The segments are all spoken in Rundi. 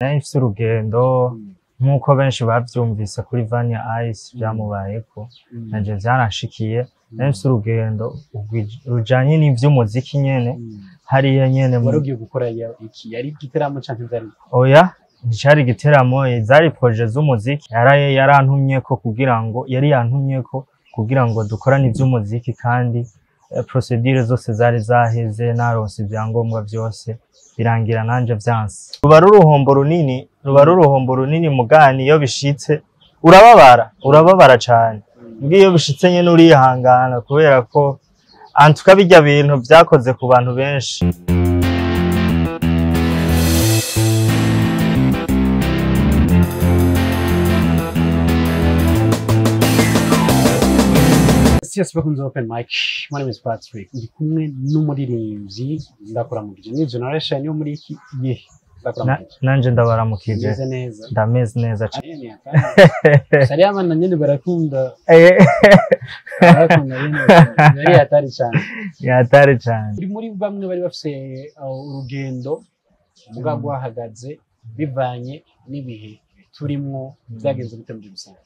Nahise urugendo nk'uko benshi bavyumvise kuri Vania Ice vyamubayeko nanje vyaranshikiye. Nahise urugendo rujanye n'ivy'umuziki nyene hariya nyene. Warugiye gukora iki? Yari igiteramo canke vyari? Oya, nicari igiteramo, zari projet z'umuziki. Yarantumyeko kugira ngo dukorane ivy'umuziki kandi procedure zose zari zaheze, naronse ivyangombwa vyose birangira nanje vyanse. Ruba ruruhombo runini mugani iyo bishitse urababara cane. Mbwiye iyo bishitse nyene urihangana kubera ko antuka bijya bintu vyakoze ku bantu benshi. Yes, welcome to Open Mic. My name is Patrick. Ndi kumwe n'umuririmbyi ndakuramukije. Ni generation yo muri iki gihe. Nanje ndabaramukije. Ndameze neza cyane. Sariya mana nyene barakunda. Yari hatari cyane. Yatari cyane. Uri muri bamwe bari bafise urugendo mugabo wahagaze bivanye n'ibihe turimwo byagenze gute muri rusange.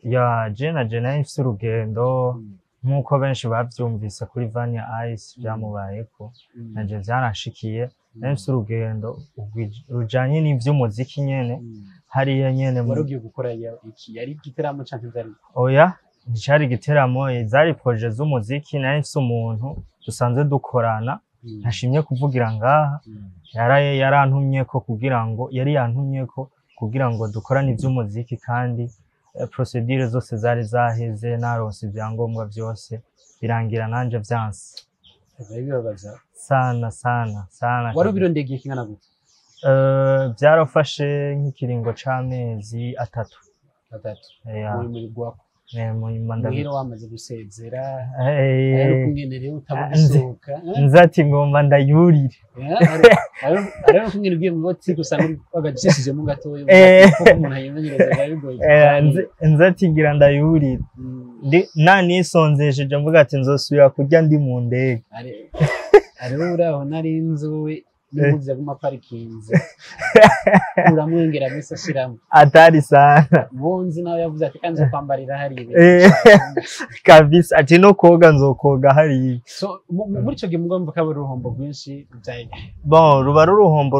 Ya jena ifise urugendo nk'uko benshi bavyumvise kuri Vania Ice vyamubayeko nanje vyaranshikiye. Nahise urugendo rujanye n'ivy'umuziki nyene hariya nyene. Warugiye gukora iki? Yari igiteramo canke vyari? Oya, nicari igiteramo, zari projet z'umuziki. Nahise umuntu dusanzwe dukorana ntashimye kuvugira ngaha yarantumyeko kugira ngo dukorane ivy'umuziki kandi procedure zose zari zaheze, naronse ivyangombwa vyose birangira nanje vyanse. Bibabaza sana. Wari ubirondegeye kingana gute? Vyarafashe nk'ikiringo c'amezi 3. Muri gwako muhira wamaze gusezera ari kumwenereye utabusohoka nzati ngomba ndayurire ari kumwene ugiye mu boti gusanga bagacishije mu gatoyo kuko umuntu ayimenyereza bigoye nzati ngira ndayurire nanisonzesheje mvuga ati nzosubira kurya ndi mu ndege ari uraho nari inzuwe n'impuzu yaguma parikinze uramwengera misa shiramo atari sana bonzi nawe yavuze ati kanze kwambarira hari kabisa ati no koga nzokoga hari. So muri ico gihe mugomba kaba uruhombo rwinshi byaye. Bon, ruba ruruhombo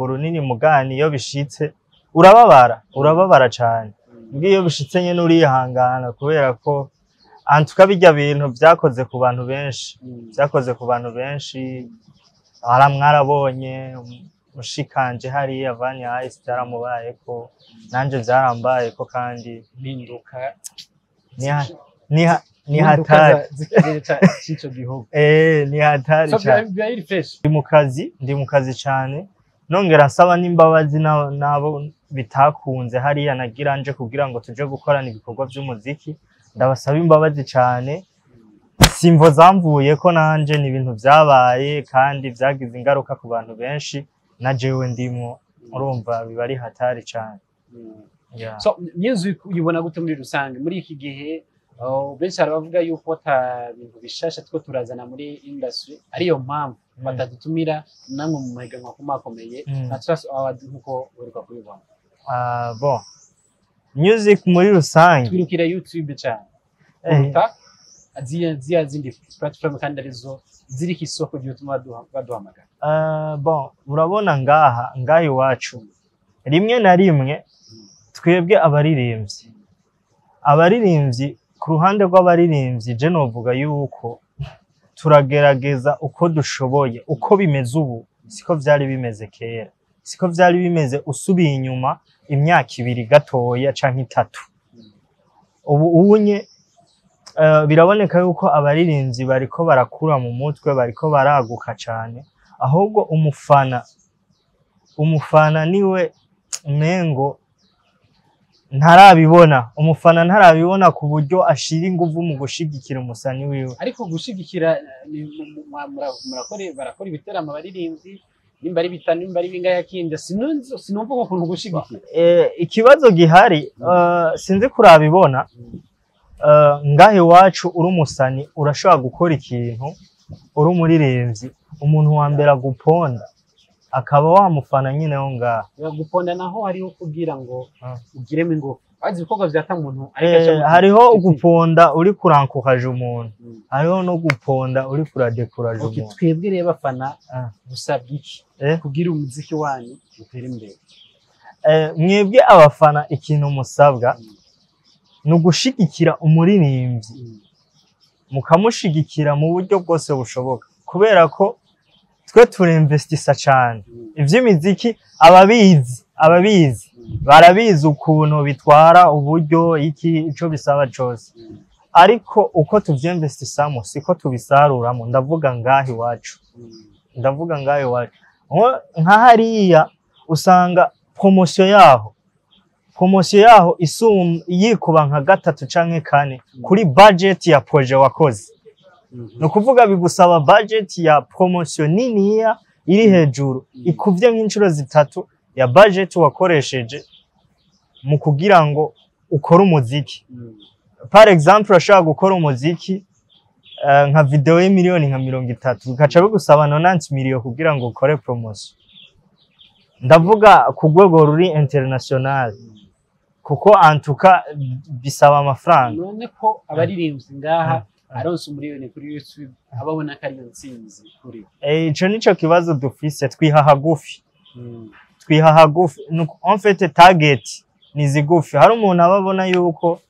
runini mugani iyo bishitse urababara cane. Mbwiye iyo bishitse nyene urihangana kubera ko antuka bijya bintu vyakoze ku bantu benshi. Mwarabonye mushikanje hariya Vania Ice byaramubayeko nanje vyarambayeko kandi mpinduka ni hatari c'ico gihugu. Ni hatari cyane. Ndi mu kazi cyane, nongera nsaba n'imbabazi nabo bitakunze hariya nagiranje kugira ngo tuje gukorana ibikorwa by'umuziki. Ndabasaba imbabazi cyane, simvo zamvuye ko nanje ni ibintu vyabaye kandi vyagize ingaruka ku bantu benshi na jewe ndimo, urumva biba ari hatari cyane. So music uyibona gute muri rusange muri iki gihe? Benshi baravuga yuko ata bintu bishasha two turazana muri industry, ariyo mpamvu batadutumira namwe mu mahiganwa kumakomeye na trust award nkuko uriko kubibona. Bon, music muri rusange twirukira YouTube cyane aziya zindi platform kandi arizo ziri kisoko ry'utuma baduhamagara. Bon, urabona ngaha iwacu rimwe na rimwe twebwe abaririmbyi ku ruhande rw'abaririmbyi je novuga yuko turagerageza uko dushoboye. Uko bimeze ubu siko vyari bimeze kera, siko vyari bimeze usubiye inyuma imyaka 2 gatoya canke 3. Ubunye biraboneka yuko abaririmbyi bariko barakura mu mutwe, bariko baraguka cane, ahubwo umufana niwe mengo ntarabibona ku buryo ashira inguvu mu gushigikira umusani wiwe. Ariko gushigikira barakora ibiteramo abaririmbyi nimba ari bitanu nimba ari bingahe yakinde sinumva ko kuntu gushigikira. Ikibazo gihari sinzi kurabibona. Ngahe wacu uri umusani urashobora gukora ikintu uri umuririmbyi, umuntu wa mbere aguponda akaba wamufana nyine ho ngaha. Guponda naho hariho kugira ngo ugiremo ingufu. Azi ibikorwa vyata muntu hariho guponda uri kurankukaje umuntu, hariho no guponda uri kuradekuraje umuntu. Twebwe rero bafana gusabwa iki kugira umuziki wanyu utere imbere? Mwebwe abafana ikintu musabwa no gushigikira umuririmbyi, mukamushigikira mu buryo bwose bushoboka, kubera ko twe turinvestisa cyane ivy'imiziki. Ababizi barabizi ukuntu bitwara uburyo ico bisaba cyose, ariko uko tuvyinvestisamo siko tubisaruramo. Ndavuga ngahi wacu, nka hariya usanga promotion yaho yikuba nka 3 canke 4 kuri budget ya projet wakoze. No kuvuga bigusaba budget ya promotion niniya iri hejuru ikuvye nk'inshuro 3 ya budget wakoresheje mu kugira ngo ukore umuziki. Par exemple urashaka gukora umuziki nka video y'imiliyoni nka 30, bikaca bigusaba 90 million kugira ngo ukore promotion. Ndavuga ku rwego ruri international, kuko antuka bisaba amafaranga. None ko abaririmbyi ngaha aronse umuriyoni kuri YouTube ababona ko ari intsinzi kuri ico nico kibazo dufise. Twiha hagufi en fait target ni zigufi. Hari umuntu ababona yuko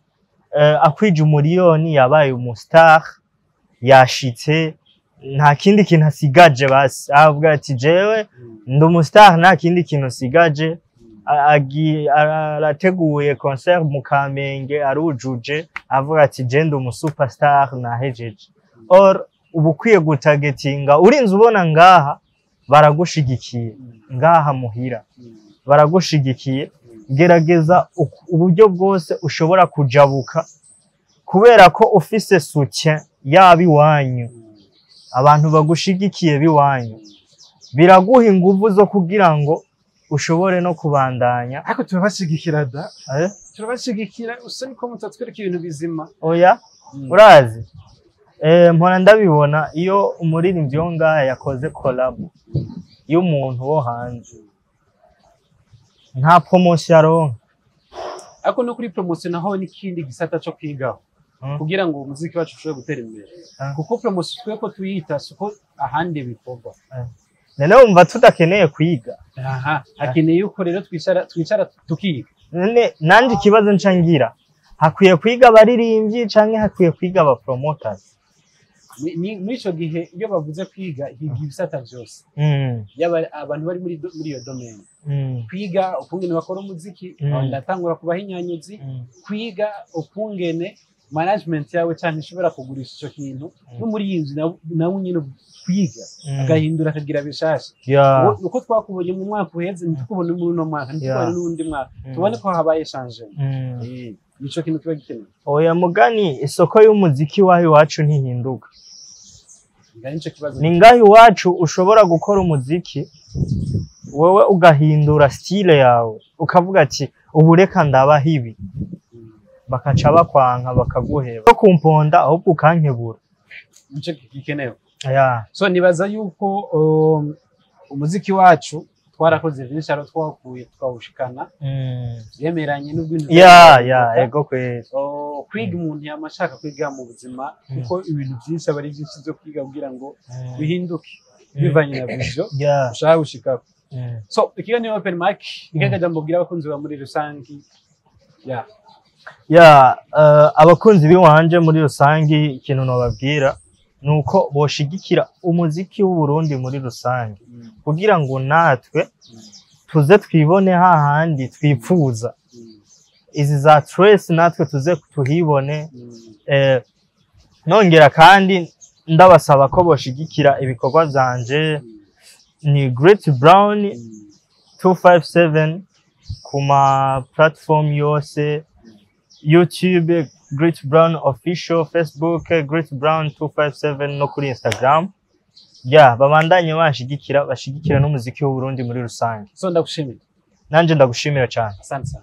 akwije umuriyoni yabaye umustar, yashitse nta kindi kintu asigaje, basi avuga ati jewe ndi umustar nta kindi kintu asigaje. Arateguye concert mu Kamenge arujuje, avuga ati je ndi umusuperstar nahejeje. Or ubukwiye gutagetinga, urinze ubona ngaha baragushigikiye, ngaha muhira baragushigikiye. Gerageza uburyo bwose ushobora kujabuka, kubera ko ufise soutien yabi wanyu, abantu bagushigikiye biwanyu, biraguha ingufu zo kugira ngo ushobore no kubandanya. Ariko turabashigikira da turabashigikira, usa niko mutatwereka ibintu bizima. Oya urazi mpora ndabibona iyo umuririmbyi wo ngaha yakoze collab y'umuntu wo hanze, nta promotion aronka. Ariko no kuri promotion naho n'ikindi gisata cyo kwigaho kugira ngo umuziki wacu ushobore gutera imbere, kuko promotion tweko tuyita suko ahandi bikorwa. None umva tudakeneye kwiga. Hakeneye yuko rero twicara tukiga. None nanje ikibazo ncangira, hakwiye kwiga abaririmbyi canke hakwiye kwiga aba promoters? Muri ico gihe iyo bavuze kwiga higa ibisata byose, yaba abantu bari muri iyo domain. Kwiga ukungene bakora umuziki, ndatangura kubaha inyanyuzi, kwiga ukungene management yawe cyane ishobora kugurisha ico kintu, no muri yinzi nawe nyine kwiga agahindura akagira bishasha. Uko twakubonye mu mwaka uheze ntikubone muri no mwaka, ntikubone n'undi mwaka, tubone ko habaye changement. Nico kintu kiba gikenewe. Oya mugani, isoko y'umuziki wahi wacu ntihinduka. Ni ngahi wacu ushobora gukora umuziki wewe ugahindura style yawe, ukavuga ati ubu reka ndabaho ibi, bakaca bakwanka bakaguheba ko kumponda ahubwo ukankebura. Nico gikenewe. So nibaza yuko umuziki wacu twarakoze vyinshi aro twakuye twawushikana, yemeranye n'ubwintu. Ego kwezi. Kwiga umuntu yamashaka kwiga mu buzima, kuko ibintu byinshi abari byinshi byo kwiga kugira ngo bihinduke bivanye na vision ushaka gushika. So ikiganiro open mic igagaje mbobwira abakunzi ba muri rusangi. Abakunzi biwanje muri rusangi ikintu nobabwira nuko boshigikira umuziki w'u Burundi muri rusangi, kugira ngo natwe tuze twibone hahandi twipfuza. Izi za Trace natwe tuze tuhibone. Nongera kandi ndabasaba ko boshigikira ibikorwa zanje. Ni Great Brown 257 kuma platform yose, YouTube Great Brown official, Facebook Great Brown 257 no kuri Instagram. Babandanye bashigikira n'umuziki w'u Burundi muri rusange. So ndagushimira. Nanje ndagushimira cyane. Asante.